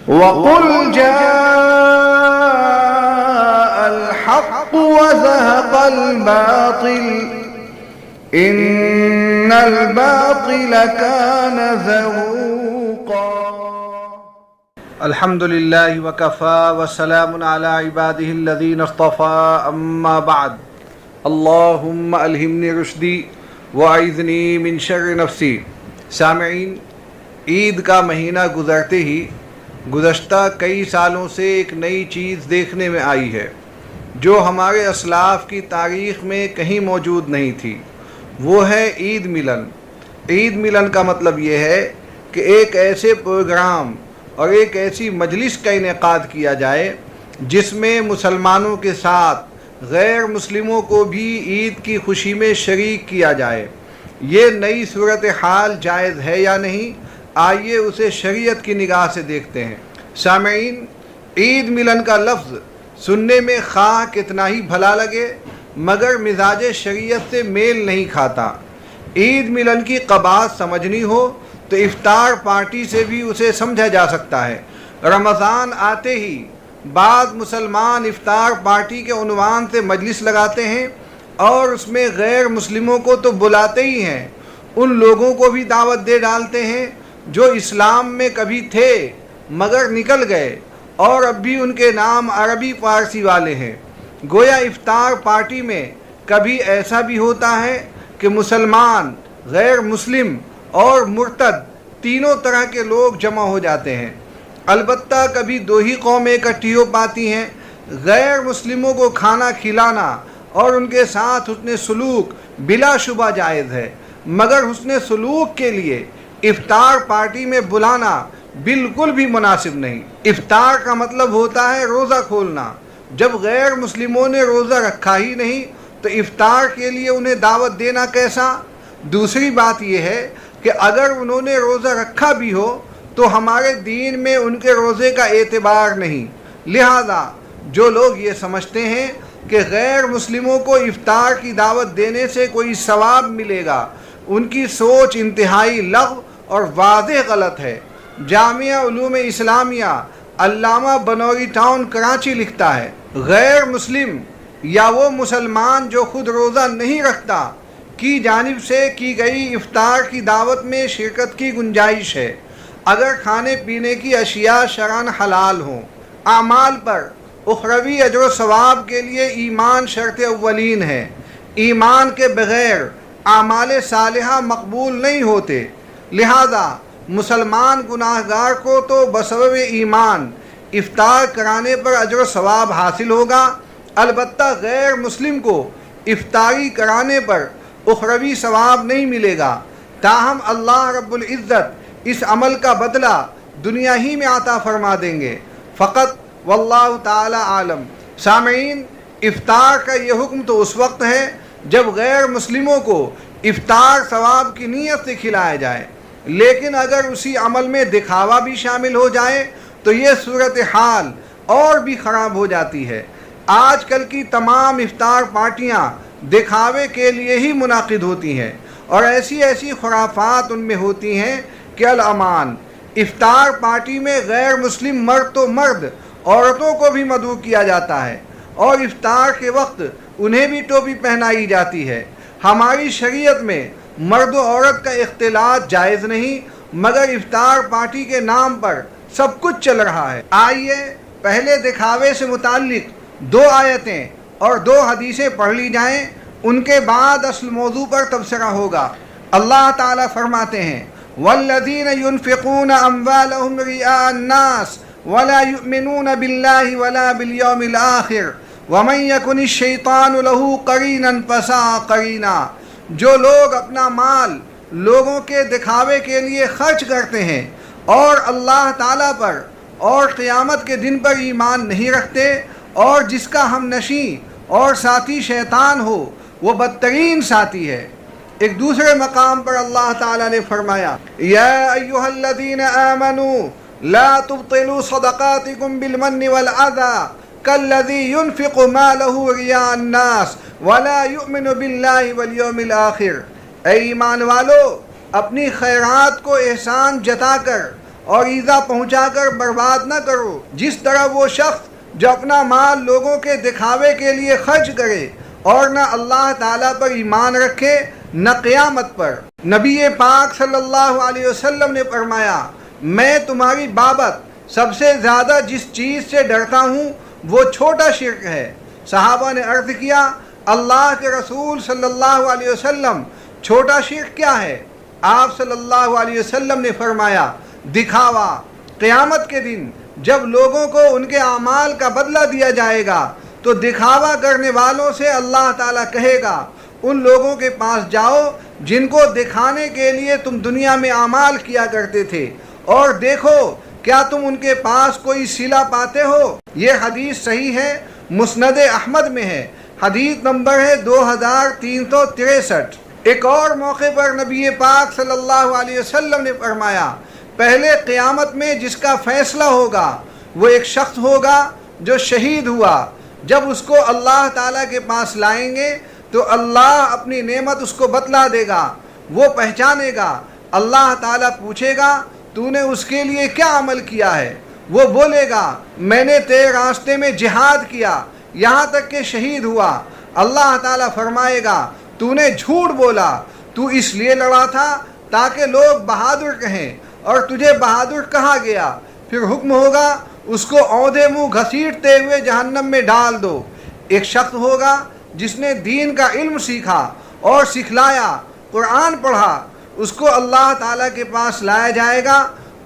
وَقُلْ جَاءَ الْحَقُّ وَزَهَقَ الْبَاطِلُ إِنَّ الْبَاطِلَ كَانَ زَهُوقًا۔ الحمد للہ وکفا وسلام علی عبادہ الذین اصطفى، اما بعد، اللہم الہمنی رشدی واعذنی من شر نفسی۔ سامعین، عید کا مہینہ گزرتے ہی گزشتہ کئی سالوں سے ایک نئی چیز دیکھنے میں آئی ہے جو ہمارے اسلاف کی تاریخ میں کہیں موجود نہیں تھی، وہ ہے عید ملن۔ عید ملن کا مطلب یہ ہے کہ ایک ایسے پروگرام اور ایک ایسی مجلس کا انعقاد کیا جائے جس میں مسلمانوں کے ساتھ غیر مسلموں کو بھی عید کی خوشی میں شریک کیا جائے۔ یہ نئی صورتحال جائز ہے یا نہیں؟ آئیے اسے شریعت کی نگاہ سے دیکھتے ہیں۔ سامعین، عید ملن کا لفظ سننے میں خواہ کتنا ہی بھلا لگے مگر مزاج شریعت سے میل نہیں کھاتا۔ عید ملن کی قباحت سمجھنی ہو تو افطار پارٹی سے بھی اسے سمجھا جا سکتا ہے۔ رمضان آتے ہی بعض مسلمان افطار پارٹی کے عنوان سے مجلس لگاتے ہیں اور اس میں غیر مسلموں کو تو بلاتے ہی ہیں، ان لوگوں کو بھی دعوت دے ڈالتے ہیں جو اسلام میں کبھی تھے مگر نکل گئے اور اب بھی ان کے نام عربی فارسی والے ہیں۔ گویا افطار پارٹی میں کبھی ایسا بھی ہوتا ہے کہ مسلمان، غیر مسلم اور مرتد تینوں طرح کے لوگ جمع ہو جاتے ہیں۔ البتہ کبھی دو ہی قومیں اکٹھی ہو پاتی ہیں۔ غیر مسلموں کو کھانا کھلانا اور ان کے ساتھ حسن سلوک بلا شبہ جائز ہے، مگر حسن سلوک کے لیے افطار پارٹی میں بلانا بالکل بھی مناسب نہیں۔ افطار کا مطلب ہوتا ہے روزہ کھولنا۔ جب غیر مسلموں نے روزہ رکھا ہی نہیں تو افطار کے لیے انہیں دعوت دینا کیسا؟ دوسری بات یہ ہے کہ اگر انہوں نے روزہ رکھا بھی ہو تو ہمارے دین میں ان کے روزے کا اعتبار نہیں۔ لہذا جو لوگ یہ سمجھتے ہیں کہ غیر مسلموں کو افطار کی دعوت دینے سے کوئی ثواب ملے گا، ان کی سوچ انتہائی لغو اور واضح غلط ہے۔ جامعہ علوم اسلامیہ علامہ بنوری ٹاؤن کراچی لکھتا ہے، غیر مسلم یا وہ مسلمان جو خود روزہ نہیں رکھتا کی جانب سے کی گئی افطار کی دعوت میں شرکت کی گنجائش ہے، اگر کھانے پینے کی اشیاء شرعاً حلال ہوں۔ اعمال پر اخروی اجر و ثواب کے لیے ایمان شرط اولین ہے۔ ایمان کے بغیر اعمال صالحہ مقبول نہیں ہوتے، لہذا مسلمان گناہگار کو تو بسبب ایمان افطار کرانے پر اجر و ثواب حاصل ہوگا، البتہ غیر مسلم کو افطاری کرانے پر اخروی ثواب نہیں ملے گا۔ تاہم اللہ رب العزت اس عمل کا بدلہ دنیا ہی میں عطا فرما دیں گے۔ فقط واللہ تعالی عالم۔ سامعین، افطار کا یہ حکم تو اس وقت ہے جب غیر مسلموں کو افطار ثواب کی نیت سے کھلایا جائے، لیکن اگر اسی عمل میں دکھاوا بھی شامل ہو جائے تو یہ صورتحال اور بھی خراب ہو جاتی ہے۔ آج کل کی تمام افطار پارٹیاں دکھاوے کے لیے ہی منعقد ہوتی ہیں اور ایسی خرافات ان میں ہوتی ہیں کہ الامان۔ افطار پارٹی میں غیر مسلم مرد تو مرد، عورتوں کو بھی مدعو کیا جاتا ہے اور افطار کے وقت انہیں بھی ٹوپی پہنائی جاتی ہے۔ ہماری شریعت میں مرد و عورت کا اختلاط جائز نہیں، مگر افطار پارٹی کے نام پر سب کچھ چل رہا ہے۔ آئیے پہلے دکھاوے سے متعلق 2 آیتیں اور 2 حدیثیں پڑھ لی جائیں، ان کے بعد اصل موضوع پر تبصرہ ہوگا۔ اللہ تعالیٰ فرماتے ہیں، وَالَّذِينَ يُنْفِقُونَ أَمْوَالَهُمْ رِئَاءَ النَّاسِ وَلَا يُؤْمِنُونَ بِاللَّهِ وَلَا بِالْيَوْمِ الْآخِرِ وَمَنْ يَكُنِ الشَّيْطَانُ لَهُ قَرِينًا فَسَاءَ قَرِينًا۔ جو لوگ اپنا مال لوگوں کے دکھاوے کے لیے خرچ کرتے ہیں اور اللہ تعالیٰ پر اور قیامت کے دن پر ایمان نہیں رکھتے اور جس کا ہم نشیں اور ساتھی شیطان ہو، وہ بدترین ساتھی ہے۔ ایک دوسرے مقام پر اللہ تعالیٰ نے فرمایا، یا ایھا الذین آمنوا لا تبطلوا صدقاتکم بالمن والأذى كالذي ينفق ماله رئاء الناس ولا يؤمن بالله واليوم الآخر۔ اے ایمان والو، اپنی خیرات کو احسان جتا کر اور ایذا پہنچا کر برباد نہ کرو، جس طرح وہ شخص جو اپنا مال لوگوں کے دکھاوے کے لیے خرچ کرے اور نہ اللہ تعالیٰ پر ایمان رکھے نہ قیامت پر۔ نبی پاک صلی اللہ علیہ وسلم نے فرمایا، میں تمہاری بابت سب سے زیادہ جس چیز سے ڈرتا ہوں وہ چھوٹا شرک ہے۔ صحابہ نے عرض کیا، اللہ کے رسول صلی اللہ علیہ وسلم چھوٹا شرک کیا ہے؟ آپ صلی اللہ علیہ وسلم نے فرمایا، دکھاوا۔ قیامت کے دن جب لوگوں کو ان کے اعمال کا بدلہ دیا جائے گا تو دکھاوا کرنے والوں سے اللہ تعالیٰ کہے گا، ان لوگوں کے پاس جاؤ جن کو دکھانے کے لیے تم دنیا میں اعمال کیا کرتے تھے، اور دیکھو کیا تم ان کے پاس کوئی صلہ پاتے ہو۔ یہ حدیث صحیح ہے، مسند احمد میں ہے، حدیث نمبر ہے 2363۔ ایک اور موقع پر نبی پاک صلی اللہ علیہ وسلم نے فرمایا، پہلے قیامت میں جس کا فیصلہ ہوگا وہ ایک شخص ہوگا جو شہید ہوا۔ جب اس کو اللہ تعالیٰ کے پاس لائیں گے تو اللہ اپنی نعمت اس کو بتلا دے گا، وہ پہچانے گا۔ اللہ تعالیٰ پوچھے گا، تو نے اس کے لیے کیا عمل کیا ہے؟ وہ بولے گا، میں نے تیرے راستے میں جہاد کیا یہاں تک کہ شہید ہوا۔ اللہ تعالیٰ فرمائے گا، تو نے جھوٹ بولا، تو اس لیے لڑا تھا تاکہ لوگ بہادر کہیں، اور تجھے بہادر کہا گیا۔ پھر حکم ہوگا، اس کو اونھے منہ گھسیٹتے ہوئے جہنم میں ڈال دو۔ ایک شخص ہوگا جس نے دین کا علم سیکھا اور سکھلایا، قرآن پڑھا، اس کو اللہ تعالیٰ کے پاس لایا جائے گا،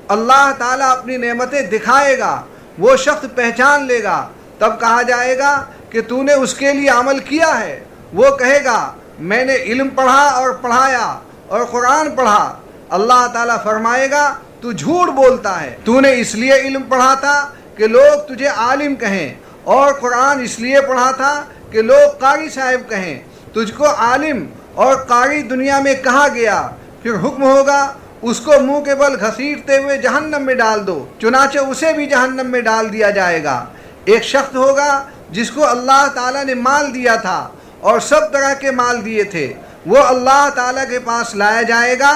اللہ تعالیٰ اپنی نعمتیں دکھائے گا، وہ شخص پہچان لے گا۔ تب کہا جائے گا کہ تو نے اس کے لیے عمل کیا ہے؟ وہ کہے گا، میں نے علم پڑھا اور پڑھایا اور قرآن پڑھا۔ اللہ تعالیٰ فرمائے گا، تو جھوٹ بولتا ہے، تو نے اس لیے علم پڑھا تھا کہ لوگ تجھے عالم کہیں، اور قرآن اس لیے پڑھا تھا کہ لوگ قاری صاحب کہیں، تجھ کو عالم اور قاری دنیا میں کہا گیا۔ پھر حکم ہوگا، اس کو منہ کے بل گھسیٹتے ہوئے جہنم میں ڈال دو، چنانچہ اسے بھی جہنم میں ڈال دیا جائے گا۔ ایک شخص ہوگا جس کو اللہ تعالیٰ نے مال دیا تھا اور سب طرح کے مال دیے تھے، وہ اللہ تعالیٰ کے پاس لایا جائے گا،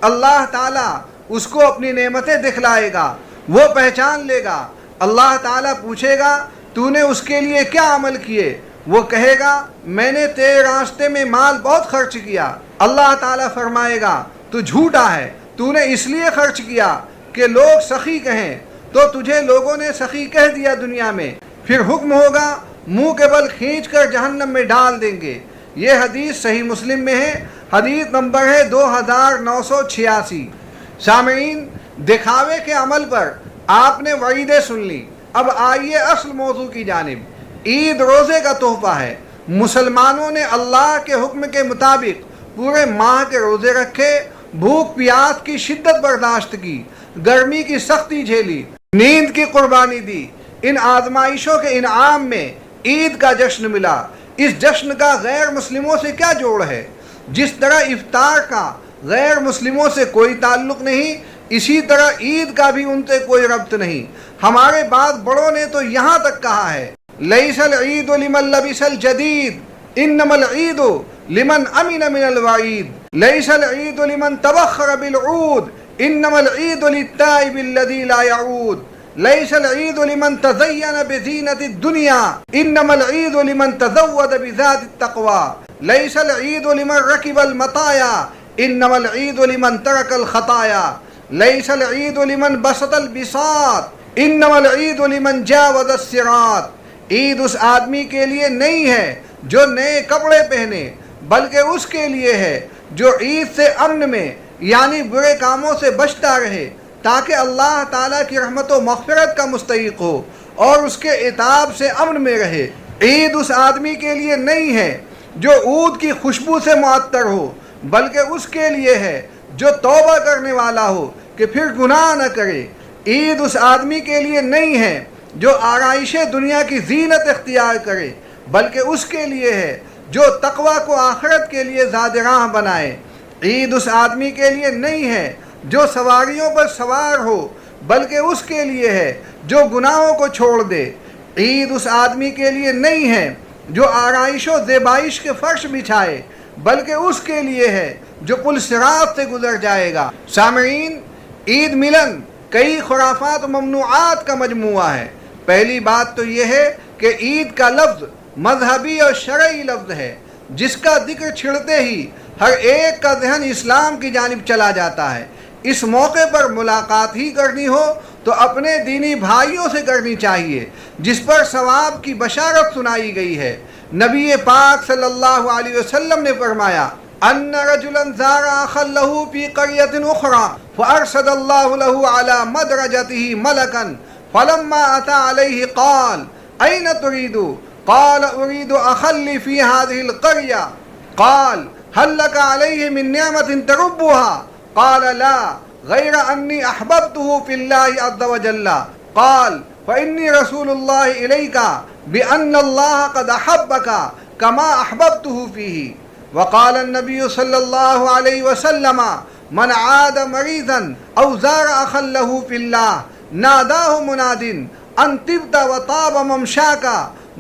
اللہ تعالیٰ اس کو اپنی نعمتیں دکھلائے گا، وہ پہچان لے گا۔ اللہ تعالیٰ پوچھے گا، تو نے اس کے لیے کیا عمل کیے؟ وہ کہے گا، میں نے تیرے راستے میں مال بہت خرچ کیا۔ اللہ تعالیٰ فرمائے گا، تو جھوٹا ہے، تو نے اس لیے خرچ کیا کہ لوگ سخی کہیں، تو تجھے لوگوں نے سخی کہہ دیا دنیا میں۔ پھر حکم ہوگا، منہ کے بل کھینچ کر جہنم میں ڈال دیں گے۔ یہ حدیث صحیح مسلم میں ہے، حدیث نمبر ہے 2986۔ سامعین، دکھاوے کے عمل پر آپ نے وعیدیں سن لی، اب آئیے اصل موضوع کی جانب۔ عید روزے کا تحفہ ہے۔ مسلمانوں نے اللہ کے حکم کے مطابق پورے ماہ کے روزے رکھے، بھوک پیاس کی شدت برداشت کی، گرمی کی سختی جھیلی، نیند کی قربانی دی۔ ان آزمائشوں کے انعام میں عید کا جشن ملا۔ اس جشن کا غیر مسلموں سے کیا جوڑ ہے؟ جس طرح افطار کا غیر مسلموں سے کوئی تعلق نہیں، اسی طرح عید کا بھی ان سے کوئی ربط نہیں۔ ہمارے بعض بڑوں نے تو یہاں تک کہا ہے، لیس العید لمن لبس الجدید انما العید لمن امن من الوعید، لیس العید لمن تبخر بالعود انما العید للتائب الذی لا يعود، لیس العید لمن تزین بزینت الدنیا انما العید لمن تزود بذات التقوی، لیس العید لمن رکب المطایا انما العید لمن ترک الخطایا، لیس العید لمن بسط البساط انما العید لمن جاوز الصراط۔ عید اس آدمی کے لیے نہیں ہے جو نئے کپڑے پہنے، بلکہ اس کے لیے ہے جو عید سے امن میں یعنی برے کاموں سے بچتا رہے، تاکہ اللہ تعالیٰ کی رحمت و مغفرت کا مستحق ہو اور اس کے عتاب سے امن میں رہے۔ عید اس آدمی کے لیے نہیں ہے جو عود کی خوشبو سے معطر ہو، بلکہ اس کے لیے ہے جو توبہ کرنے والا ہو کہ پھر گناہ نہ کرے۔ عید اس آدمی کے لیے نہیں ہے جو آرائش دنیا کی زینت اختیار کرے، بلکہ اس کے لیے ہے جو تقوی کو آخرت کے لیے زاد راہ بنائے۔ عید اس آدمی کے لیے نہیں ہے جو سواریوں پر سوار ہو، بلکہ اس کے لیے ہے جو گناہوں کو چھوڑ دے۔ عید اس آدمی کے لیے نہیں ہے جو آرائش و زیبائش کے فرش بچھائے، بلکہ اس کے لیے ہے جو پل صراط سے گزر جائے گا۔ سامعین، عید ملن کئی خرافات و ممنوعات کا مجموعہ ہے۔ پہلی بات تو یہ ہے کہ عید کا لفظ مذہبی اور شرعی لفظ ہے، جس کا ذکر چھڑتے ہی ہر ایک کا ذہن اسلام کی جانب چلا جاتا ہے۔ اس موقع پر ملاقات ہی کرنی ہو تو اپنے دینی بھائیوں سے کرنی چاہیے، جس پر ثواب کی بشارت سنائی گئی ہے۔ نبی پاک صلی اللہ علیہ وسلم نے فرمایا ان رجلا زار اخا له في قرية اخرى فارشد الله له على مدرجته ملكا فلما اتى عليه قال اين تريد؟ قال اريد اخا لي في هذه القرية. قال هل لك عليه من نعمة تربها؟ قال لا غير أني أحببته في الله عز وجل. قال فإني رسول الله إليك بأن الله قد أحبك كما أحببته فيه. وقال النبي صلى الله عليه وسلم من عاد مريضا أو زار أخا له في الله ناداه مناد أن طبت وطاب ممشاك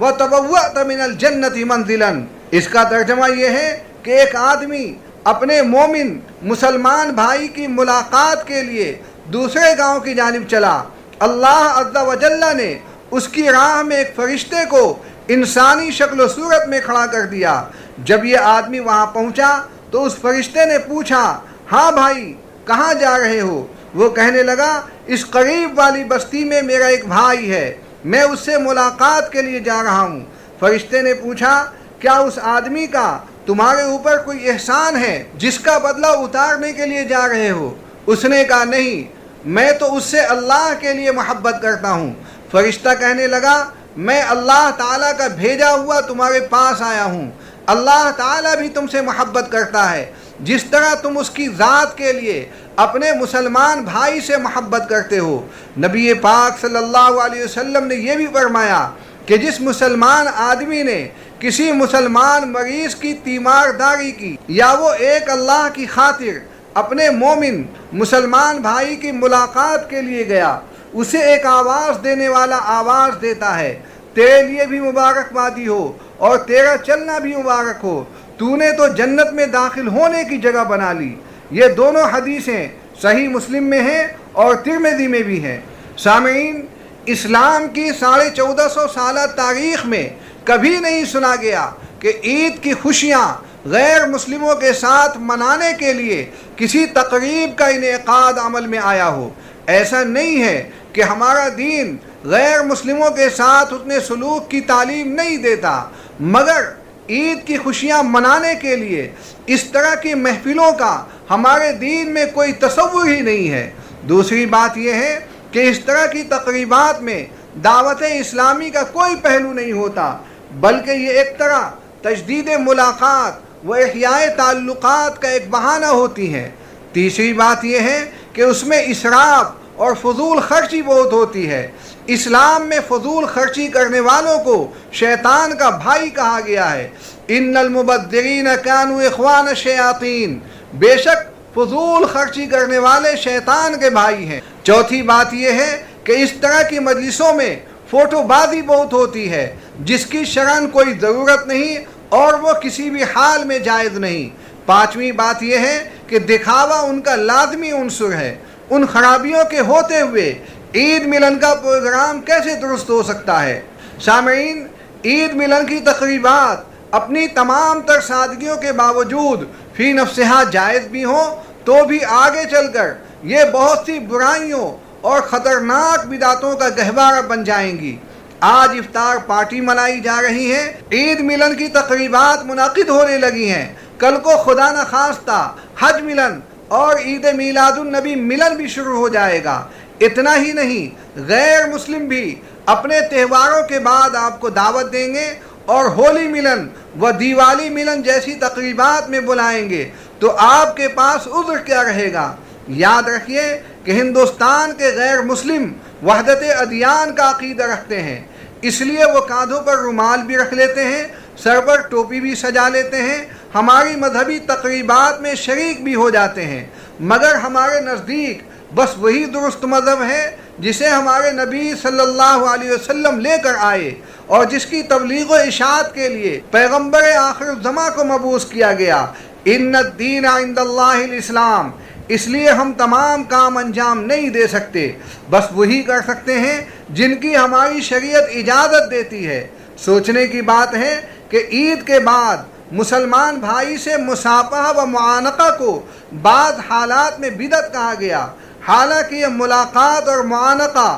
وتبوأت من الجنة منزلا. اس کا ترجمہ یہ ہے کہ ایک آدمی اپنے مومن مسلمان بھائی کی ملاقات کے لیے دوسرے گاؤں کی جانب چلا۔ اللہ عز و جل نے اس کی راہ میں ایک فرشتے کو انسانی شکل و صورت میں کھڑا کر دیا۔ جب یہ آدمی وہاں پہنچا تو اس فرشتے نے پوچھا ہاں بھائی کہاں جا رہے ہو؟ وہ کہنے لگا اس قریب والی بستی میں میرا ایک بھائی ہے، میں اس سے ملاقات کے لیے جا رہا ہوں۔ فرشتے نے پوچھا کیا اس آدمی کا تمہارے اوپر کوئی احسان ہے جس کا بدلہ اتارنے کے لیے جا رہے ہو؟ اس نے کہا نہیں، میں تو اس سے اللہ کے لیے محبت کرتا ہوں۔ فرشتہ کہنے لگا میں اللہ تعالیٰ کا بھیجا ہوا تمہارے پاس آیا ہوں، اللہ تعالیٰ بھی تم سے محبت کرتا ہے جس طرح تم اس کی ذات کے لیے اپنے مسلمان بھائی سے محبت کرتے ہو۔ نبی پاک صلی اللہ علیہ وسلم نے یہ بھی فرمایا کہ جس مسلمان آدمی نے کسی مسلمان مریض کی تیمارداری کی یا وہ ایک اللہ کی خاطر اپنے مومن مسلمان بھائی کی ملاقات کے لیے گیا، اسے ایک آواز دینے والا آواز دیتا ہے تیرے لیے بھی مبارکبادی ہو اور تیرا چلنا بھی مبارک ہو، تو نے تو جنت میں داخل ہونے کی جگہ بنا لی۔ یہ دونوں حدیثیں صحیح مسلم میں ہیں اور ترمذی میں بھی ہیں۔ سامعین، اسلام کی 1450 سالہ تاریخ میں کبھی نہیں سنا گیا کہ عید کی خوشیاں غیر مسلموں کے ساتھ منانے کے لیے کسی تقریب کا انعقاد عمل میں آیا ہو۔ ایسا نہیں ہے کہ ہمارا دین غیر مسلموں کے ساتھ اتنے سلوک کی تعلیم نہیں دیتا، مگر عید کی خوشیاں منانے کے لیے اس طرح کی محفلوں کا ہمارے دین میں کوئی تصور ہی نہیں ہے۔ دوسری بات یہ ہے کہ اس طرح کی تقریبات میں دعوت اسلامی کا کوئی پہلو نہیں ہوتا، بلکہ یہ ایک طرح تجدید ملاقات و احیاء تعلقات کا ایک بہانہ ہوتی ہے۔ تیسری بات یہ ہے کہ اس میں اسراف اور فضول خرچی بہت ہوتی ہے۔ اسلام میں فضول خرچی کرنے والوں کو شیطان کا بھائی کہا گیا ہے۔ ان المبذرین کانوا اخوان الشیاطین، بے شک فضول خرچی کرنے والے شیطان کے بھائی ہیں۔ چوتھی بات یہ ہے کہ اس طرح کی مجلسوں میں فوٹو بازی بہت ہوتی ہے جس کی شرعاً کوئی ضرورت نہیں اور وہ کسی بھی حال میں جائز نہیں۔ پانچویں بات یہ ہے کہ دکھاوا ان کا لازمی عنصر ہے۔ ان خرابیوں کے ہوتے ہوئے عید ملن کا پروگرام کیسے درست ہو سکتا ہے؟ سامعین، عید ملن کی تقریبات اپنی تمام تر سادگیوں کے باوجود فی نفسہا جائز بھی ہوں تو بھی آگے چل کر یہ بہت سی برائیوں اور خطرناک بدعتوں کا گہوارہ بن جائیں گی۔ آج افطار پارٹی منائی جا رہی ہے، عید ملن کی تقریبات منعقد ہونے لگی ہیں، کل کو خدا نخواستہ حج ملن اور عید میلاد النبی ملن بھی شروع ہو جائے گا۔ اتنا ہی نہیں، غیر مسلم بھی اپنے تہواروں کے بعد آپ کو دعوت دیں گے اور ہولی ملن و دیوالی ملن جیسی تقریبات میں بلائیں گے، تو آپ کے پاس عذر کیا رہے گا؟ یاد رکھیے کہ ہندوستان کے غیر مسلم وحدت ادیان کا عقیدہ رکھتے ہیں، اس لیے وہ کاندھوں پر رومال بھی رکھ لیتے ہیں، سر پر ٹوپی بھی سجا لیتے ہیں، ہماری مذہبی تقریبات میں شریک بھی ہو جاتے ہیں، مگر ہمارے نزدیک بس وہی درست مذہب ہے جسے ہمارے نبی صلی اللہ علیہ وسلم لے کر آئے اور جس کی تبلیغ و اشاعت کے لیے پیغمبر آخر الزماں کو مبعوث کیا گیا۔ ان الدین عند اللہ الاسلام، اس لیے ہم تمام کام انجام نہیں دے سکتے، بس وہی کر سکتے ہیں جن کی ہماری شریعت اجازت دیتی ہے۔ سوچنے کی بات ہے کہ عید کے بعد مسلمان بھائی سے مصافحہ و معانقہ کو بعض حالات میں بدعت کہا گیا، حالانکہ یہ ملاقات اور معانقہ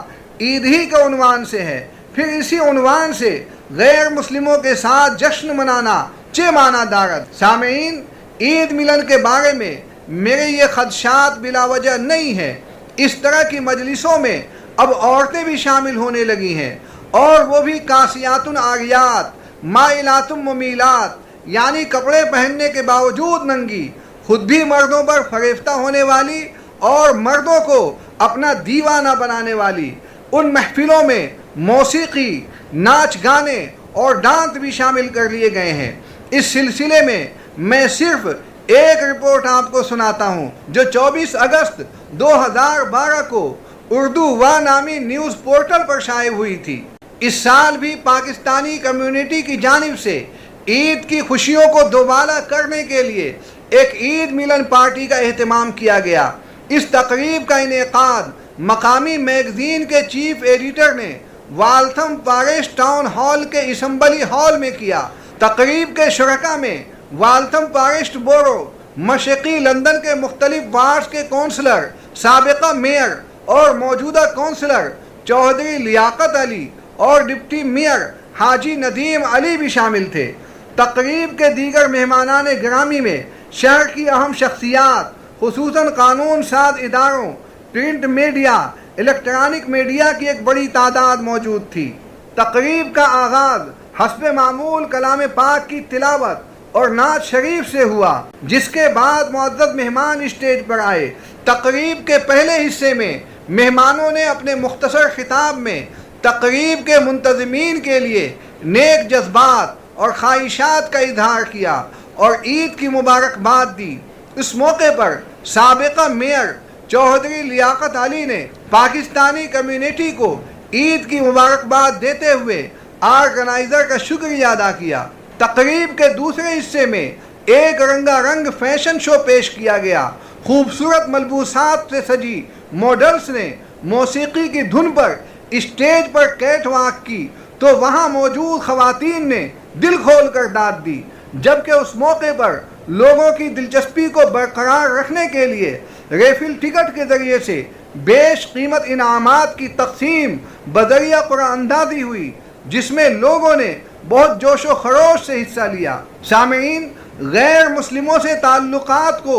عید ہی کے عنوان سے ہے۔ پھر اسی عنوان سے غیر مسلموں کے ساتھ جشن منانا چہ معنی دارد۔ سامعین، عید ملن کے بارے میں میرے یہ خدشات بلا وجہ نہیں ہے۔ اس طرح کی مجلسوں میں اب عورتیں بھی شامل ہونے لگی ہیں، اور وہ بھی کاسیات عاریات مائلات ممیلات، یعنی کپڑے پہننے کے باوجود ننگی، خود بھی مردوں پر فریفتہ ہونے والی اور مردوں کو اپنا دیوانہ بنانے والی۔ ان محفلوں میں موسیقی، ناچ گانے اور ڈانس بھی شامل کر لیے گئے ہیں۔ اس سلسلے میں میں صرف ایک رپورٹ آپ کو سناتا ہوں جو 24 اگست 2012 کو اردو وا نامی نیوز پورٹل پر شائع ہوئی تھی۔ اس سال بھی پاکستانی کمیونٹی کی جانب سے عید کی خوشیوں کو دوبالا کرنے کے لیے ایک عید ملن پارٹی کا اہتمام کیا گیا۔ اس تقریب کا انعقاد مقامی میگزین کے چیف ایڈیٹر نے والتھم پارش ٹاؤن ہال کے اسمبلی ہال میں کیا۔ تقریب کے شرکا میں والتھم پارش بورو، مشرقی لندن کے مختلف وارڈز کے کونسلر، سابقہ میئر اور موجودہ کونسلر چودھری لیاقت علی اور ڈپٹی میئر حاجی ندیم علی بھی شامل تھے۔ تقریب کے دیگر مہمانان گرامی میں شہر کی اہم شخصیات، خصوصاً قانون ساز اداروں، پرنٹ میڈیا، الیکٹرانک میڈیا کی ایک بڑی تعداد موجود تھی۔ تقریب کا آغاز حسب معمول کلام پاک کی تلاوت اور نعت شریف سے ہوا، جس کے بعد معزز مہمان اسٹیج پر آئے۔ تقریب کے پہلے حصے میں مہمانوں نے اپنے مختصر خطاب میں تقریب کے منتظمین کے لیے نیک جذبات اور خواہشات کا اظہار کیا اور عید کی مبارکباد دی۔ اس موقع پر سابقہ میئر چودھری لیاقت علی نے پاکستانی کمیونٹی کو عید کی مبارکباد دیتے ہوئے آرگنائزر کا شکریہ ادا کیا۔ تقریب کے دوسرے حصے میں ایک رنگا رنگ فیشن شو پیش کیا گیا۔ خوبصورت ملبوسات سے سجی ماڈلز نے موسیقی کی دھن پر اسٹیج پر کیٹ واک کی تو وہاں موجود خواتین نے دل کھول کر داد دی، جبکہ اس موقع پر لوگوں کی دلچسپی کو برقرار رکھنے کے لیے ریفل ٹکٹ کے ذریعے سے بیش قیمت انعامات کی تقسیم بذریعہ قرعہ اندازی ہوئی، جس میں لوگوں نے بہت جوش و خروش سے حصہ لیا۔ سامعین، غیر مسلموں سے تعلقات کو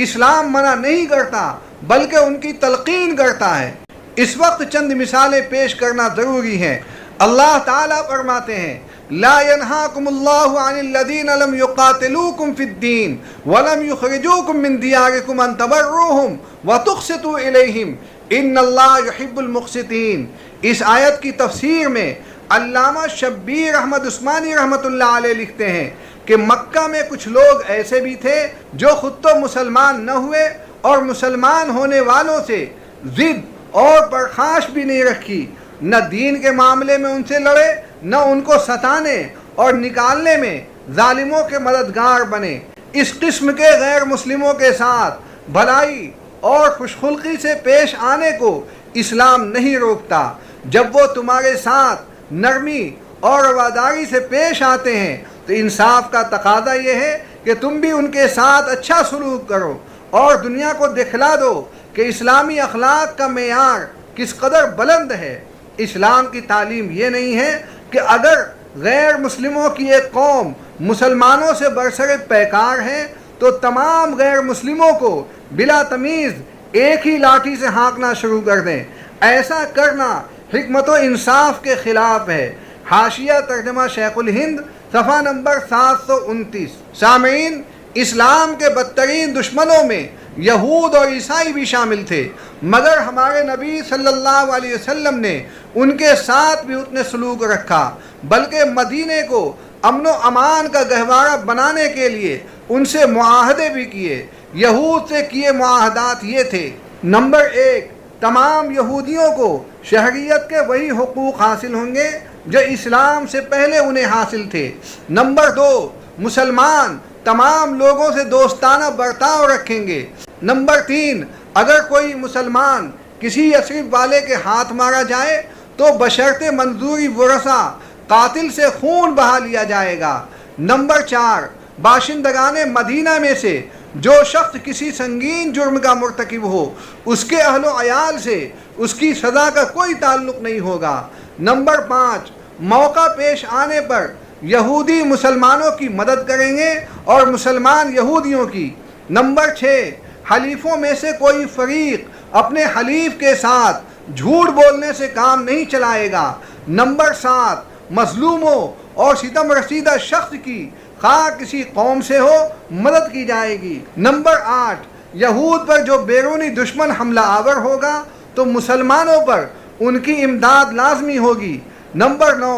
اسلام منع نہیں کرتا بلکہ ان کی تلقین کرتا ہے۔ اس وقت چند مثالیں پیش کرنا ضروری ہے۔ اللہ تعالیٰ فرماتے ہیں، لا ينهاكم الله عن الذين لم يقاتلوكم في الدين ولم يخرجوكم من دياركم ان تبروهم وتقسطوا اليهم ان الله يحب المقسطين۔ اس آیت کی تفسیر میں علامہ شبیر احمد عثمانی رحمۃ اللہ علیہ لکھتے ہیں کہ مکہ میں کچھ لوگ ایسے بھی تھے جو خود تو مسلمان نہ ہوئے اور مسلمان ہونے والوں سے ضد اور پرخاش بھی نہیں رکھی، نہ دین کے معاملے میں ان سے لڑے، نہ ان کو ستانے اور نکالنے میں ظالموں کے مددگار بنے۔ اس قسم کے غیر مسلموں کے ساتھ بھلائی اور خوشخلقی سے پیش آنے کو اسلام نہیں روکتا۔ جب وہ تمہارے ساتھ نرمی اور رواداری سے پیش آتے ہیں تو انصاف کا تقاضا یہ ہے کہ تم بھی ان کے ساتھ اچھا سلوک کرو اور دنیا کو دکھلا دو کہ اسلامی اخلاق کا معیار کس قدر بلند ہے۔ اسلام کی تعلیم یہ نہیں ہے کہ اگر غیر مسلموں کی ایک قوم مسلمانوں سے برسر پیکار ہے تو تمام غیر مسلموں کو بلا تمیز ایک ہی لاٹھی سے ہانکنا شروع کر دیں۔ ایسا کرنا حکمت و انصاف کے خلاف ہے۔ حاشیہ ترجمہ شیخ الہند، صفحہ نمبر 729۔ سامعین، اسلام کے بدترین دشمنوں میں یہود اور عیسائی بھی شامل تھے، مگر ہمارے نبی صلی اللہ علیہ وسلم نے ان کے ساتھ بھی اتنے سلوک رکھا، بلکہ مدینے کو امن و امان کا گہوارہ بنانے کے لیے ان سے معاہدے بھی کیے۔ یہود سے کیے معاہدات یہ تھے: نمبر 1، تمام یہودیوں کو شہریت کے وہی حقوق حاصل ہوں گے جو اسلام سے پہلے انہیں حاصل تھے۔ نمبر 2، مسلمان تمام لوگوں سے دوستانہ برتاؤ رکھیں گے۔ نمبر 3، اگر کوئی مسلمان کسی یثرب والے کے ہاتھ مارا جائے تو بشرط منظوری ورثہ قاتل سے خون بہا لیا جائے گا۔ نمبر 4، باشندگان مدینہ میں سے جو شخص کسی سنگین جرم کا مرتکب ہو اس کے اہل و عیال سے اس کی سزا کا کوئی تعلق نہیں ہوگا۔ نمبر 5، موقع پیش آنے پر یہودی مسلمانوں کی مدد کریں گے اور مسلمان یہودیوں کی۔ نمبر 6، حلیفوں میں سے کوئی فریق اپنے حلیف کے ساتھ جھوٹ بولنے سے کام نہیں چلائے گا۔ نمبر 7، مظلوموں اور ستم رسیدہ شخص کی خواہ کسی قوم سے ہو مدد کی جائے گی۔ نمبر 8، یہود پر جو بیرونی دشمن حملہ آور ہوگا تو مسلمانوں پر ان کی امداد لازمی ہوگی۔ نمبر 9،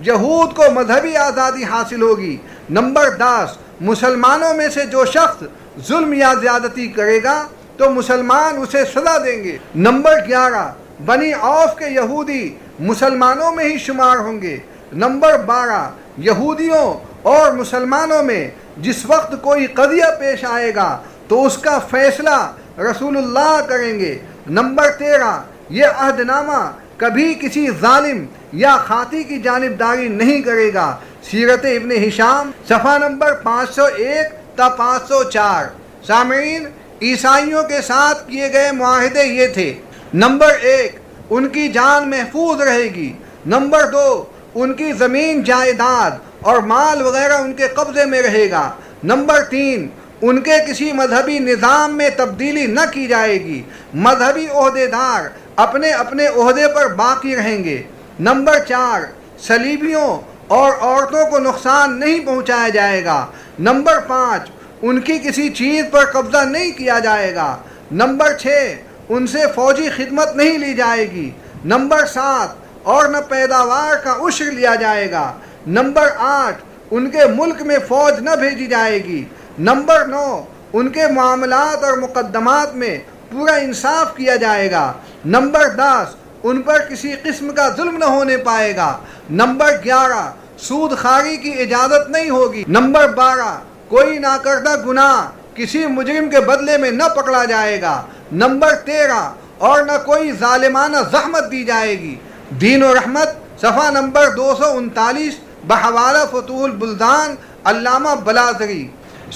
یہود کو مذہبی آزادی حاصل ہوگی۔ نمبر 10، مسلمانوں میں سے جو شخص ظلم یا زیادتی کرے گا تو مسلمان اسے سزا دیں گے۔ نمبر 11، بنی عوف کے یہودی مسلمانوں میں ہی شمار ہوں گے۔ نمبر 12، یہودیوں اور مسلمانوں میں جس وقت کوئی قضیہ پیش آئے گا تو اس کا فیصلہ رسول اللہ کریں گے۔ نمبر 13، یہ عہد نامہ کبھی کسی ظالم یا خاطی کی جانبداری نہیں کرے گا۔ سیرت ابن ہشام صفحہ نمبر 501 تا 504۔ سامعین، عیسائیوں کے ساتھ کیے گئے معاہدے یہ تھے۔ نمبر 1، ان کی جان محفوظ رہے گی۔ نمبر 2، ان کی زمین جائیداد اور مال وغیرہ ان کے قبضے میں رہے گا۔ نمبر 3، ان کے کسی مذہبی نظام میں تبدیلی نہ کی جائے گی۔ مذہبی عہدیدار اپنے اپنے عہدے پر باقی رہیں گے۔ نمبر 4، صلیبیوں اور عورتوں کو نقصان نہیں پہنچایا جائے گا۔ نمبر 5، ان کی کسی چیز پر قبضہ نہیں کیا جائے گا۔ نمبر 6، ان سے فوجی خدمت نہیں لی جائے گی۔ نمبر 7، اور نہ پیداوار کا عشر لیا جائے گا۔ نمبر 8، ان کے ملک میں فوج نہ بھیجی جائے گی۔ نمبر 9، ان کے معاملات اور مقدمات میں پورا انصاف کیا جائے گا۔ نمبر 10، ان پر کسی قسم کا ظلم نہ ہونے پائے گا۔ نمبر 11، سود خواری کی اجازت نہیں ہوگی۔ نمبر 12، کوئی ناکردہ گناہ کسی مجرم کے بدلے میں نہ پکڑا جائے گا۔ نمبر 13، اور نہ کوئی ظالمانہ زحمت دی جائے گی۔ دین و رحمت صفحہ نمبر 239 بحوالہ فتوح البلدان علامہ بلازری۔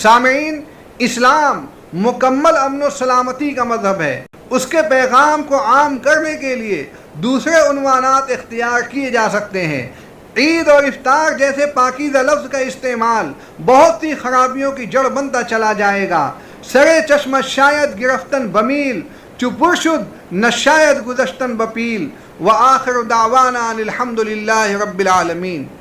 سامعین، اسلام مکمل امن و سلامتی کا مذہب ہے۔ اس کے پیغام کو عام کرنے کے لیے دوسرے عنوانات اختیار کیے جا سکتے ہیں۔ عید اور افطار جیسے پاکیزہ لفظ کا استعمال بہت سی خرابیوں کی جڑ بنتا چلا جائے گا۔ سرے چشمہ شاید گرفتن بمیل، چپرشد نہ شاید گزشتن بپیل۔ وآخر دعوانا الحمد للہ رب العالمین۔